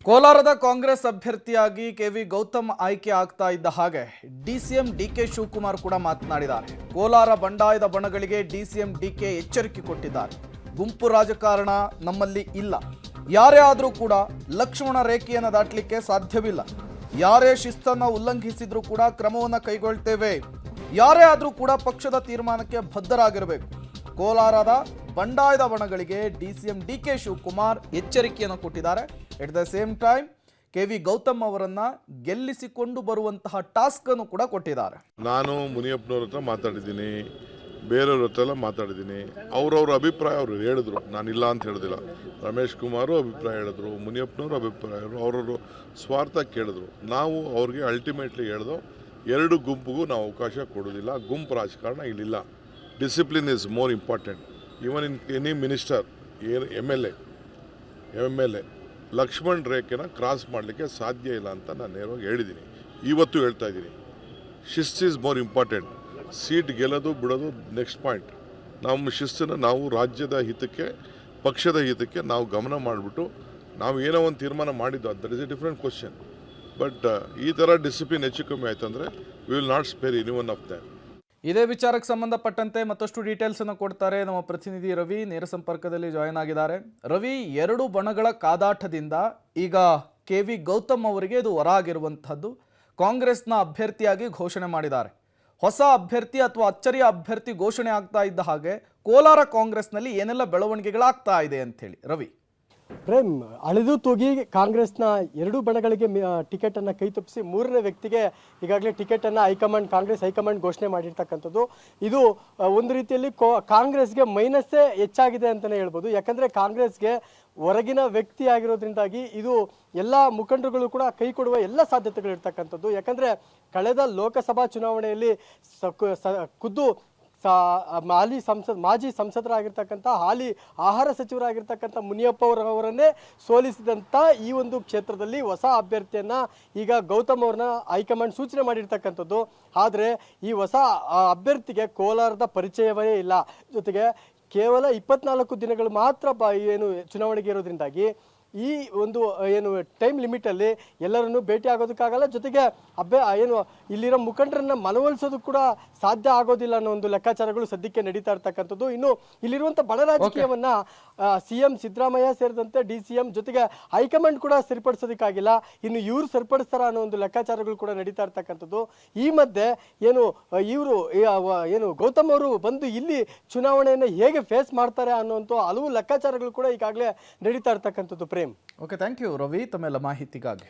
ಕೋಲಾರದ ಕಾಂಗ್ರೆಸ್ ಅಭ್ಯರ್ಥಿಯಾಗಿ ಕೆವಿ ಗೌತಮ್ ಆಯ್ಕೆ ಆಗ್ತಾ ಇದ್ದ ಹಾಗೆ ಡಿಸಿಎಂ ಡಿಕೆ ಶಿವಕುಮಾರ್ ಕೂಡ ಮಾತನಾಡಿದ್ದಾರೆ. ಕೋಲಾರ ಬಂಡಾಯದ ಬಣಗಳಿಗೆ ಡಿಸಿಎಂ ಡಿಕೆ ಎಚ್ಚರಿಕೆ ಕೊಟ್ಟಿದ್ದಾರೆ. ಗುಂಪು ರಾಜಕಾರಣ ನಮ್ಮಲ್ಲಿ ಇಲ್ಲ. ಯಾರೇ ಆದರೂ ಕೂಡ ಲಕ್ಷ್ಮಣ ರೇಖೆಯನ್ನು ದಾಟಲಿಕ್ಕೆ ಸಾಧ್ಯವಿಲ್ಲ. ಯಾರೇ ಶಿಸ್ತನ್ನು ಉಲ್ಲಂಘಿಸಿದ್ರೂ ಕೂಡ ಕ್ರಮವನ್ನು ಕೈಗೊಳ್ತೇವೆ. ಯಾರೇ ಆದರೂ ಕೂಡ ಪಕ್ಷದ ತೀರ್ಮಾನಕ್ಕೆ ಬದ್ಧರಾಗಿರಬೇಕು. ಕೋಲಾರದ ಬಂಡಾಯದ ಬಣಗಳಿಗೆ ಡಿಸಿಎಂ ಡಿಕೆ ಶಿವಕುಮಾರ್ ಎಚ್ಚರಿಕೆಯನ್ನು ಕೊಟ್ಟಿದ್ದಾರೆ. At the same time KV Gautam ಅವರನ್ನ ಗೆಲ್ಲಿಸಿಕೊಂಡು ಬರುವಂತಹ ಟಾಸ್ಕ್ ಅನ್ನು ಕೂಡ ಕೊಟ್ಟಿದ್ದಾರೆ. ನಾನು ಮುನಿಯಪ್ಪನವ್ರ ಹತ್ರ ಮಾತಾಡಿದ್ದೀನಿ, ಬೇರೆಯವ್ರ ಹತ್ರ ಎಲ್ಲ ಮಾತಾಡಿದ್ದೀನಿ. ಅವ್ರವ್ರ ಅಭಿಪ್ರಾಯ ಅವರು ಹೇಳಿದ್ರು, ನಾನಿಲ್ಲ ಅಂತ ಹೇಳಿದಿಲ್ಲ. ರಮೇಶ್ ಕುಮಾರು ಅಭಿಪ್ರಾಯ ಹೇಳಿದ್ರು, ಮುನಿಯಪ್ಪನವರು ಅಭಿಪ್ರಾಯ ಹೇಳಿದ್ರು, ಅವ್ರವ್ರ ಸ್ವಾರ್ಥ ಕೇಳಿದ್ರು. ನಾವು ಅವ್ರಿಗೆ ಅಲ್ಟಿಮೇಟ್ಲಿ ಹೇಳಿದ್ರು, ಎರಡು ಗುಂಪಿಗೂ ನಾವು ಅವಕಾಶ ಕೊಡೋದಿಲ್ಲ. ಗುಂಪು ರಾಜಕಾರಣ ಇಲ್ಲಿಲ್ಲ. Discipline is more important. Even in any minister, M L A Lakshman ರೇಖೆನ ಕ್ರಾಸ್ ಮಾಡಲಿಕ್ಕೆ ಸಾಧ್ಯ ಇಲ್ಲ ಅಂತ ನಾನು ನೇರವಾಗಿ ಹೇಳಿದ್ದೀನಿ. ಇವತ್ತು ಹೇಳ್ತಾ ಇದ್ದೀನಿ, ಶಿಸ್ತು ಈಸ್ ಮೋರ್ ಇಂಪಾರ್ಟೆಂಟ್. ಸೀಟ್ ಗೆಲ್ಲೋದು ಬಿಡೋದು ನೆಕ್ಸ್ಟ್ ಪಾಯಿಂಟ್. ನಮ್ಮ ಶಿಸ್ತನ್ನು ನಾವು ರಾಜ್ಯದ ಹಿತಕ್ಕೆ, ಪಕ್ಷದ ಹಿತಕ್ಕೆ ನಾವು ಗಮನ ಮಾಡಿಬಿಟ್ಟು ನಾವು ಏನೋ ಒಂದು ತೀರ್ಮಾನ ಮಾಡಿದ್ದು, that is A different question. But ಈ ಥರ ಡಿಸಿಪ್ಲಿನ್ ಹೆಚ್ಚು ಕಮ್ಮಿ ಆಯ್ತು ಅಂದರೆ we will not spare any one of them. ಇದೇ ವಿಚಾರಕ್ಕೆ ಸಂಬಂಧಪಟ್ಟಂತೆ ಮತ್ತಷ್ಟು ಡೀಟೇಲ್ಸ್ ಅನ್ನು ಕೊಡ್ತಾರೆ ನಮ್ಮ ಪ್ರತಿನಿಧಿ ರವಿ. ನೇರ ಸಂಪರ್ಕದಲ್ಲಿ ಜಾಯಿನ್ ಆಗಿದ್ದಾರೆ. ರವಿ, ಎರಡು ಬಣಗಳ ಕಾದಾಟದಿಂದ ಈಗ ಕೆವಿ ಗೌತಮ್ ಅವರಿಗೆ ಇದು ಹೊರ ಆಗಿರುವಂತಹದ್ದು. ಕಾಂಗ್ರೆಸ್ನ ಅಭ್ಯರ್ಥಿಯಾಗಿ ಘೋಷಣೆ ಮಾಡಿದ್ದಾರೆ. ಹೊಸ ಅಭ್ಯರ್ಥಿ ಅಥವಾ ಅಚ್ಚರಿಯ ಅಭ್ಯರ್ಥಿ ಘೋಷಣೆ ಆಗ್ತಾ ಇದ್ದ ಹಾಗೆ ಕೋಲಾರ ಕಾಂಗ್ರೆಸ್ನಲ್ಲಿ ಏನೆಲ್ಲ ಬೆಳವಣಿಗೆಗಳಾಗ್ತಾ ಇದೆ ಅಂತ ಹೇಳಿ ರವಿ. ಪ್ರೇಮ್, ಅಳೆದು ತೂಗಿ ಕಾಂಗ್ರೆಸ್ನ ಎರಡೂ ಬಣಗಳಿಗೆ ಟಿಕೆಟ್ ಅನ್ನು ಕೈ ತಪ್ಪಿಸಿ ಮೂರನೇ ವ್ಯಕ್ತಿಗೆ ಈಗಾಗಲೇ ಟಿಕೆಟ್ ಅನ್ನು ಕಾಂಗ್ರೆಸ್ ಹೈಕಮಾಂಡ್ ಘೋಷಣೆ ಮಾಡಿರ್ತಕ್ಕಂಥದ್ದು. ಇದು ಒಂದು ರೀತಿಯಲ್ಲಿ ಕಾಂಗ್ರೆಸ್ಗೆ ಮೈನಸ್ಸೇ ಹೆಚ್ಚಾಗಿದೆ ಅಂತಲೇ ಹೇಳ್ಬೋದು. ಯಾಕಂದರೆ ಕಾಂಗ್ರೆಸ್ಗೆ ಹೊರಗಿನ ವ್ಯಕ್ತಿ ಆಗಿರೋದ್ರಿಂದಾಗಿ ಇದು ಎಲ್ಲ ಮುಖಂಡರುಗಳು ಕೂಡ ಕೈ ಕೊಡುವ ಎಲ್ಲ ಸಾಧ್ಯತೆಗಳು ಇರ್ತಕ್ಕಂಥದ್ದು. ಯಾಕಂದರೆ ಕಳೆದ ಲೋಕಸಭಾ ಚುನಾವಣೆಯಲ್ಲಿ ಖುದ್ದು ಮಾಜಿ ಸಂಸದರಾಗಿರ್ತಕ್ಕಂಥ ಹಾಲಿ ಆಹಾರ ಸಚಿವರಾಗಿರ್ತಕ್ಕಂಥ ಮುನಿಯಪ್ಪ ಅವರನ್ನೇ ಸೋಲಿಸಿದಂಥ ಈ ಒಂದು ಕ್ಷೇತ್ರದಲ್ಲಿ ಹೊಸ ಅಭ್ಯರ್ಥಿಯನ್ನು ಈಗ ಗೌತಮ್ ಅವ್ರನ್ನ ಹೈಕಮಾಂಡ್ ಸೂಚನೆ ಮಾಡಿರ್ತಕ್ಕಂಥದ್ದು. ಆದರೆ ಈ ಹೊಸ ಅಭ್ಯರ್ಥಿಗೆ ಕೋಲಾರದ ಪರಿಚಯವೇ ಇಲ್ಲ. ಜೊತೆಗೆ ಕೇವಲ 24 ದಿನಗಳು ಮಾತ್ರ ಏನು ಚುನಾವಣೆಗೆ ಇರೋದ್ರಿಂದಾಗಿ ಈ ಒಂದು ಏನು ಟೈಮ್ ಲಿಮಿಟಲ್ಲಿ ಎಲ್ಲರನ್ನು ಭೇಟಿ ಆಗೋದಕ್ಕಾಗಲ್ಲ. ಜೊತೆಗೆ ಇಲ್ಲಿರೋ ಮುಖಂಡರನ್ನ ಮನವೊಲಿಸೋದು ಕೂಡ ಸಾಧ್ಯ ಆಗೋದಿಲ್ಲ ಅನ್ನೋ ಒಂದು ಲೆಕ್ಕಾಚಾರಗಳು ಸದ್ಯಕ್ಕೆ ನಡೀತಾ ಇರ್ತಕ್ಕಂಥದ್ದು. ಇನ್ನು ಇಲ್ಲಿರುವಂಥ ಬಣ ರಾಜಕೀಯವನ್ನ CM ಸಿದ್ದರಾಮಯ್ಯ ಸೇರಿದಂತೆ DCM ಜೊತೆಗೆ ಹೈಕಮಾಂಡ್ ಕೂಡ ಸರಿಪಡಿಸೋದಕ್ಕಾಗಿಲ್ಲ. ಇನ್ನು ಇವರು ಸರಿಪಡಿಸ್ತಾರ ಅನ್ನೋ ಒಂದು ಲೆಕ್ಕಾಚಾರಗಳು ಕೂಡ ನಡೀತಾ ಇರ್ತಕ್ಕಂಥದ್ದು. ಈ ಮಧ್ಯೆ ಏನು ಗೌತಮ್ ಅವರು ಬಂದು ಇಲ್ಲಿ ಚುನಾವಣೆಯನ್ನು ಹೇಗೆ ಫೇಸ್ ಮಾಡ್ತಾರೆ ಅನ್ನೋಂಥ ಹಲವು ಲೆಕ್ಕಾಚಾರಗಳು ಕೂಡ ಈಗಾಗಲೇ ನಡೀತಾ ಇರ್ತಕ್ಕಂಥದ್ದು. Prem, okay, thank you Ravi ತಮ್ಮೆಲ್ಲ ಮಾಹಿತಿಗಾಗಿ.